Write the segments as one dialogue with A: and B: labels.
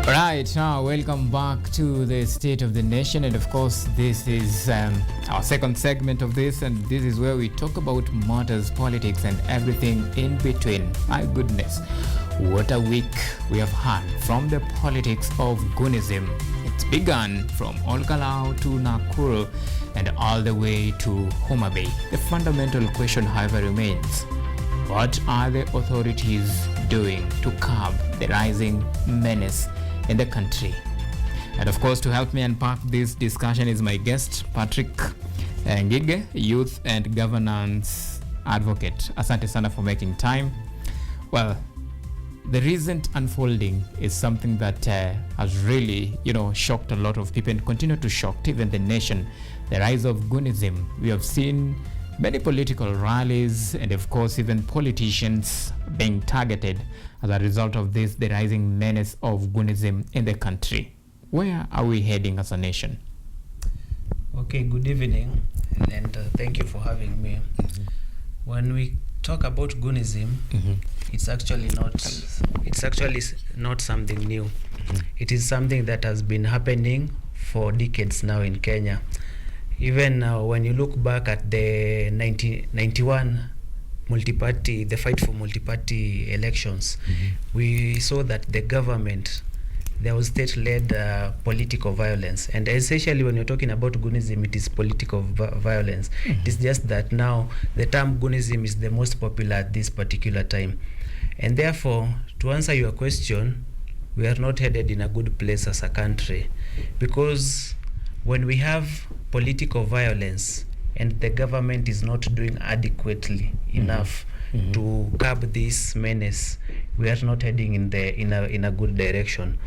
A: Right, now welcome back to the State of the Nation, and of course this is our second segment of this, and this is where we talk about matters, politics and everything in between. My goodness, what a week we have had from the politics of goonism. It's begun from Olkalau to Nakuru and all the way to Homa Bay. The fundamental question, however, remains: what are the authorities doing to curb the rising menace in the country? And of course, to help me unpack this discussion is my guest, Patrick Ngige, youth and governance advocate. Asante sana for making time. Well, the recent unfolding is something that has really, shocked a lot of people and continue to shock even the nation. The rise of goonism. We have seen many political rallies and of course even politicians being targeted as a result of this, the rising menace of goonism in the country. Where are we heading as a nation?
B: Okay, good evening, and thank you for having me. Mm-hmm. When we talk about goonism, mm-hmm. it's actually not something new. Mm-hmm. It is something that has been happening for decades now in Kenya. Even when you look back at the 1991 multi-party, the fight for multi-party elections, mm-hmm. we saw that the government, there was state-led political violence. And essentially when you're talking about goonism, it is political violence. Mm-hmm. It is just that now the term goonism is the most popular at this particular time. And therefore, to answer your question, we are not headed in a good place as a country, because when we have political violence and the government is not doing adequately enough mm-hmm. to curb this menace, we are not heading in a good direction.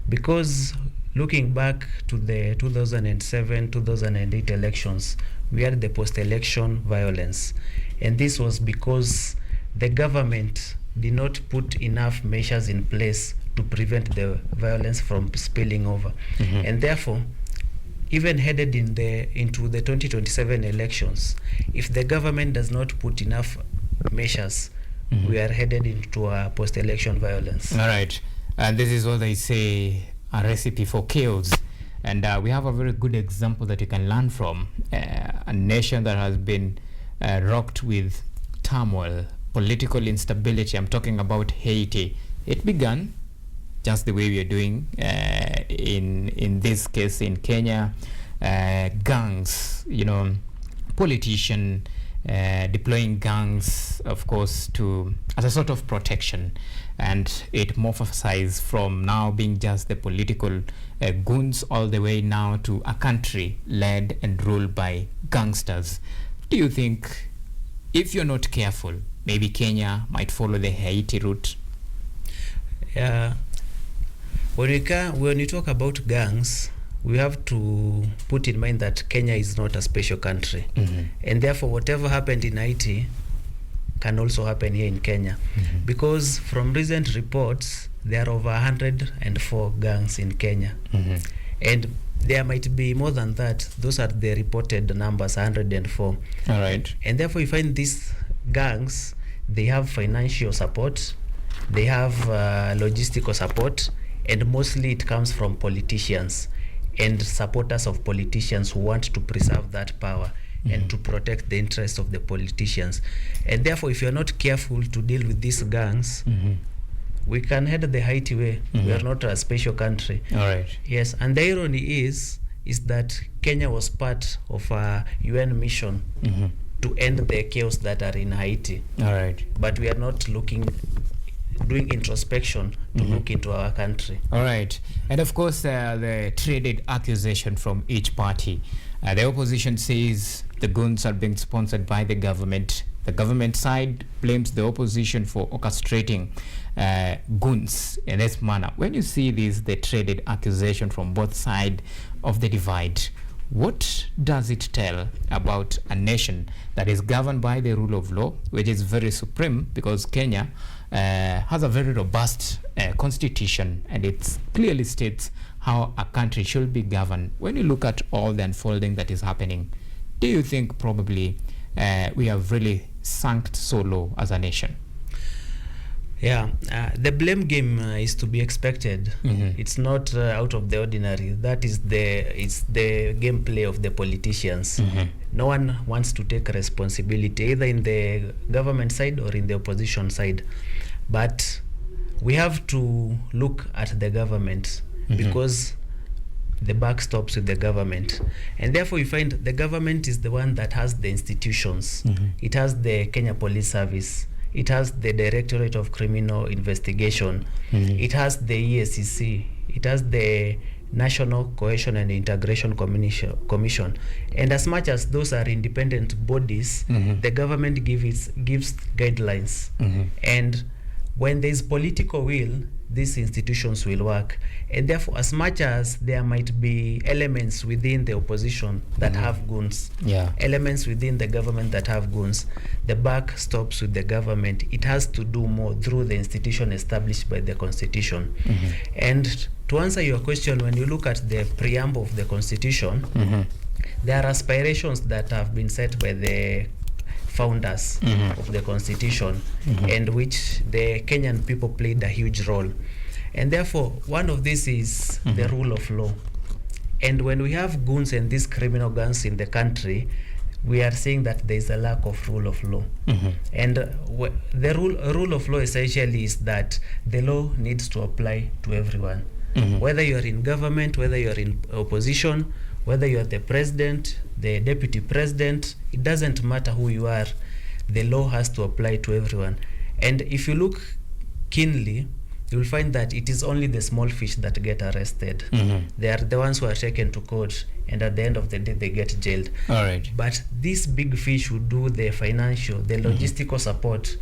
B: Because looking back to the 2007-2008 elections, we had the post-election violence, and this was because the government did not put enough measures in place to prevent the violence from spilling over. Mm-hmm. And therefore, even headed into the 2027 elections, if the government does not put enough measures, mm-hmm. we are headed into a post-election violence.
A: All right. And this is what they say, a recipe for chaos. And we have a very good example that you can learn from. A nation that has been rocked with turmoil, political instability. I'm talking about Haiti. It began just the way we are doing in this case in Kenya. Gangs, politician deploying gangs, of course, as a sort of protection, and it morphosized from now being just the political goons all the way now to a country led and ruled by gangsters. Do you think, if you're not careful, maybe Kenya might follow the Haiti route?
B: Yeah. When you talk about gangs, we have to put in mind that Kenya is not a special country. Mm-hmm. And therefore, whatever happened in Haiti can also happen here in Kenya. Mm-hmm. Because from recent reports, there are over 104 gangs in Kenya. Mm-hmm. And there might be more than that. Those are the reported numbers, 104.
A: All right.
B: And therefore, you find these gangs, they have financial support, they have logistical support, and mostly it comes from politicians and supporters of politicians who want to preserve that power mm-hmm. and to protect the interests of the politicians. And therefore, if you're not careful to deal with these gangs, mm-hmm. we can head the Haiti way. Mm-hmm. We are not a special country.
A: All right.
B: Yes, and the irony is that Kenya was part of a UN mission mm-hmm. to end the chaos that are in Haiti.
A: All right.
B: But we are not doing introspection to mm-hmm. look into our country.
A: All right. And of course, the traded accusation from each party. The opposition says the goons are being sponsored by the government. The government side blames the opposition for orchestrating goons in this manner. When you see the traded accusation from both sides of the divide, what does it tell about a nation that is governed by the rule of law, which is very supreme, because Kenya has a very robust constitution, and it clearly states how a country should be governed. When you look at all the unfolding that is happening, do you think probably we have really sunk so low as a nation?
B: The blame game is to be expected. It's not out of the ordinary. That is it's the gameplay of the politicians. No one wants to take responsibility, either in the government side or in the opposition side. But we have to look at the government, because the buck stops with the government, and therefore you find the government is the one that has the institutions. It has the Kenya Police Service, it has the Directorate of Criminal Investigation, it has the EACC, it has the National Cohesion and Integration Commission. And as much as those are independent bodies, the government gives guidelines. And when there is political will, these institutions will work. And therefore, as much as there might be elements within the opposition that have goons, elements within the government that have goons, the buck stops with the government. It has to do more through the institution established by the Constitution. And to answer your question, when you look at the preamble of the Constitution, there are aspirations that have been set by the founders of the Constitution, and which the Kenyan people played a huge role. And therefore, one of these is the rule of law. And when we have goons and these criminal gangs in the country, we are saying that there is a lack of rule of law. And the rule of law essentially is that the law needs to apply to everyone. Whether you're in government, whether you're in opposition, whether you're the president, the deputy president, it doesn't matter who you are, the law has to apply to everyone. And if you look keenly, you will find that it is only the small fish that get arrested. They are the ones who are taken to court, and at the end of the day, they get jailed.
A: All right.
B: But these big fish who do the financial, the logistical support,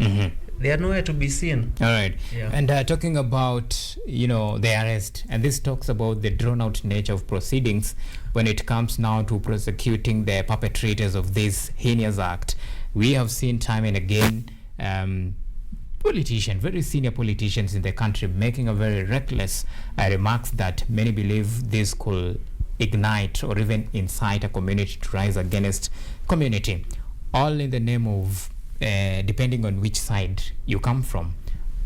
B: they are nowhere to be seen.
A: All right. And talking about, the arrest, and this talks about the drawn-out nature of proceedings when it comes now to prosecuting the perpetrators of this heinous act. We have seen time and again very senior politicians in the country making a very reckless remarks that many believe this could ignite or even incite a community to rise against community, all in the name of depending on which side you come from,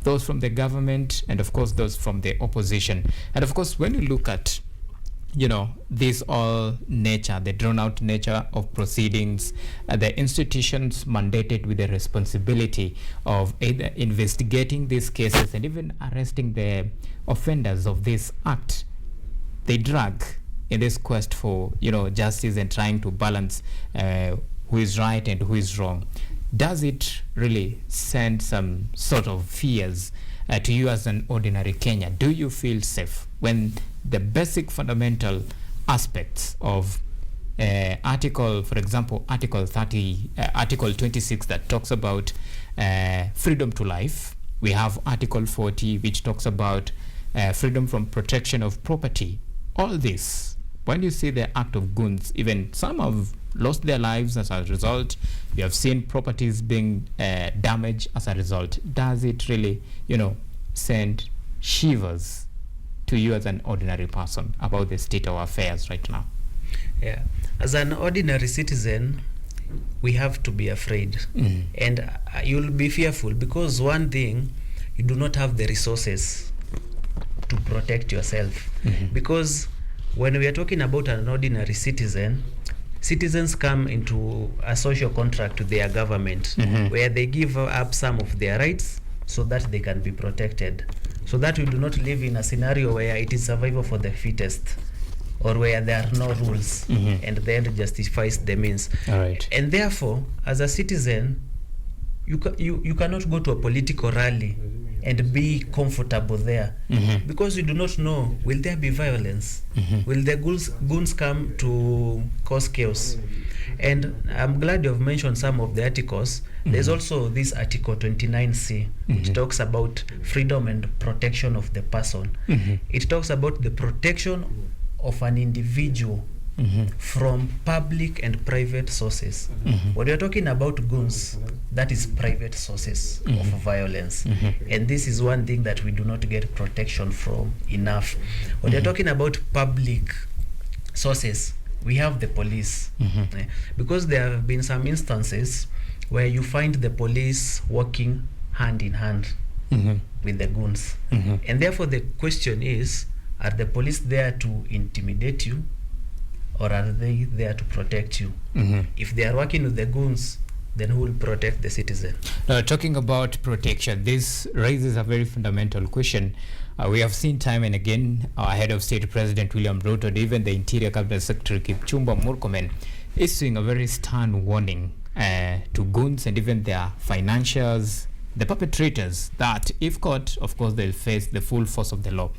A: those from the government and of course those from the opposition. And of course, when you look at this all nature, the drawn out nature of proceedings, the institutions mandated with the responsibility of either investigating these cases and even arresting the offenders of this act, they drag in this quest for justice and trying to balance who is right and who is wrong. Does it really send some sort of fears to you as an ordinary Kenyan? Do you feel safe when the basic fundamental aspects of for example, Article 26 that talks about freedom to life. We have Article 40 which talks about freedom from protection of property. All this, when you see the act of goons, even some have lost their lives as a result. We have seen properties being damaged as a result. Does it really, send shivers to you as an ordinary person about the state of affairs right now?
B: Yeah, as an ordinary citizen, we have to be afraid, and you'll be fearful because one thing, you do not have the resources to protect yourself. Because when we are talking about an ordinary citizen, citizens come into a social contract with their government where they give up some of their rights so that they can be protected, so that we do not live in a scenario where it is survival for the fittest or where there are no rules and the end justifies the means.
A: All right.
B: And therefore, as a citizen, you cannot go to a political rally and be comfortable there because you do not know, will there be violence? Will the goons come to cause chaos? And I'm glad you have mentioned some of the articles. There's also this Article 29C, which talks about freedom and protection of the person. It talks about the protection of an individual from public and private sources. When you're talking about goons, that is private sources of violence. And this is one thing that we do not get protection from enough. When you're talking about public sources, we have the police. Because there have been some instances where you find the police working hand in hand with the goons. And therefore the question is, are the police there to intimidate you, or are they there to protect you? If they are working with the goons, then who will protect the citizen?
A: Now, talking about protection, this raises a very fundamental question. We have seen time and again our head of state, President William Ruto, and even the Interior Cabinet Secretary Kipchumba Murkomen, issuing a very stern warning to goons and even their financiers, the perpetrators, that if caught, of course, they'll face the full force of the law.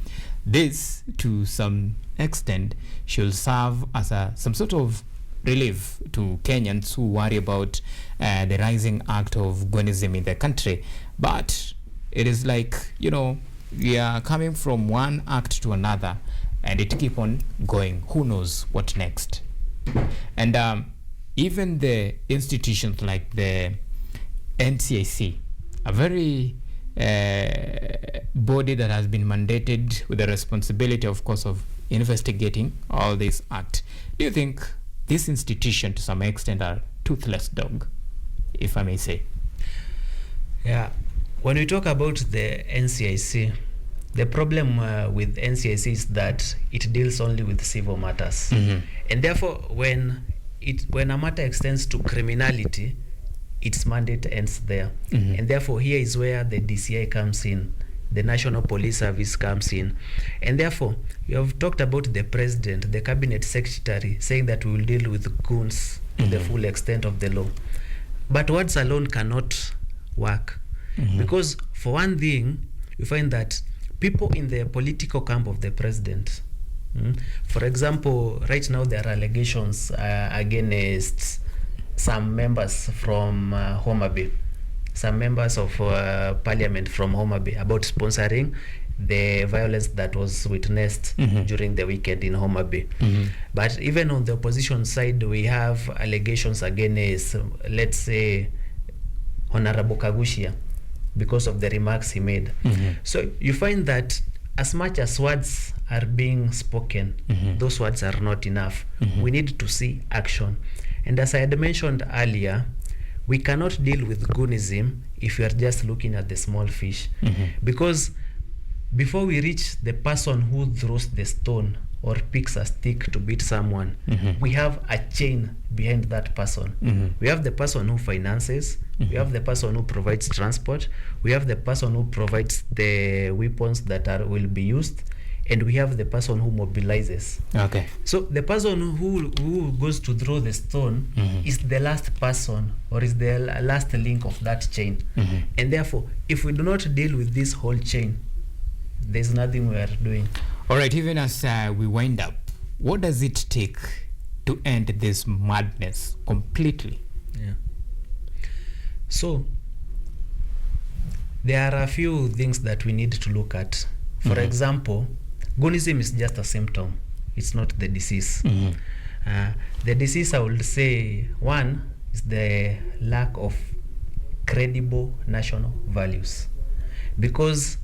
A: This, to some extent, should serve as some sort of relief to Kenyans who worry about the rising act of goonism in the country. But it is like, we are coming from one act to another, and it keep on going. Who knows what next? And even the institutions like the NCIC, a very body that has been mandated with the responsibility, of course, of investigating all this act. Do you think this institution, to some extent, are toothless dog, if I may say?
B: Yeah. When we talk about the NCIC, the problem with NCIC is that it deals only with civil matters. And therefore, when a matter extends to criminality, its mandate ends there. And therefore, here is where the DCI comes in, the National Police Service comes in. And therefore, you have talked about the president, the cabinet secretary, saying that we will deal with goons to the full extent of the law. But words alone cannot work. Because for one thing, you find that people in the political camp of the president, for example, right now there are allegations against some members from Homa Bay, some members of parliament from Homa Bay, about sponsoring the violence that was witnessed during the weekend in Homa Bay. But even on the opposition side, we have allegations against, let's say, Honorable Kagushia, because of the remarks he made. So you find that as much as words are being spoken, those words are not enough. We need to see action. And as I had mentioned earlier, we cannot deal with goonism if we are just looking at the small fish. Because before we reach the person who throws the stone or picks a stick to beat someone, we have a chain behind that person. We have the person who finances, we have the person who provides transport, we have the person who provides the weapons that will be used, and we have the person who mobilizes.
A: Okay.
B: So the person who goes to throw the stone is the last person, or is the last link of that chain. And therefore, if we do not deal with this whole chain, there's nothing we are doing.
A: All right, even as we wind up, what does it take to end this madness completely?
B: Yeah. So there are a few things that we need to look at. For example, goonism is just a symptom. It's not the disease. The disease, I would say, one is the lack of credible national values. Because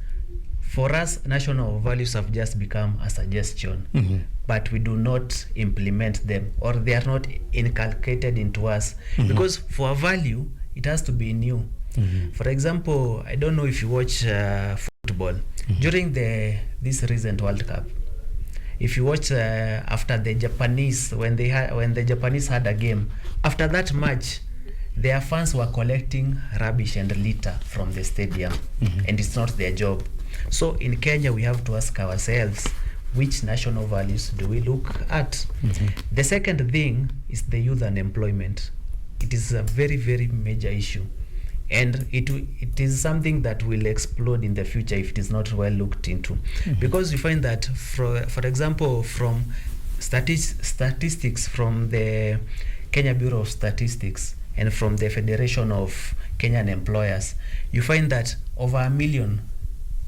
B: for us, national values have just become a suggestion, but we do not implement them, or they are not inculcated into us. Because for a value, it has to be new. For example, I don't know if you watch football. During this recent World Cup, if you watch after the Japanese, when the Japanese had a game, after that match, their fans were collecting rubbish and litter from the stadium, and it's not their job. So in Kenya, we have to ask ourselves, which national values do we look at? The second thing is the youth unemployment. It is a very, very major issue. And it is something that will explode in the future if it is not well looked into. Because you find that, for example, from statistics from the Kenya Bureau of Statistics and from the Federation of Kenyan Employers, you find that over 1 million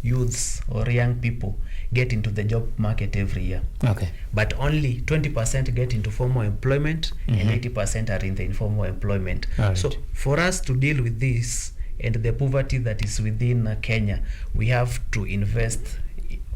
B: youths or young people get into the job market every year.
A: Okay.
B: But only 20% get into formal employment and 80% are in the informal employment.
A: Right.
B: So for us to deal with this and the poverty that is within Kenya, we have to invest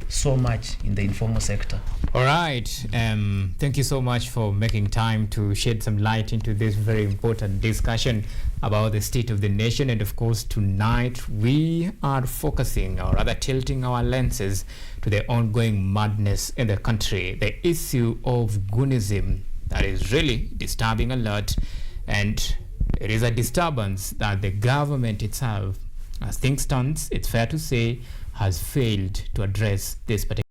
B: so much in the informal sector.
A: All right. Thank you so much for making time to shed some light into this very important discussion about the state of the nation. And of course, tonight we are focusing, or rather tilting our lenses to the ongoing madness in the country, the issue of goonism that is really disturbing a lot. And it is a disturbance that the government itself, as things stand, it's fair to say, has failed to address this particular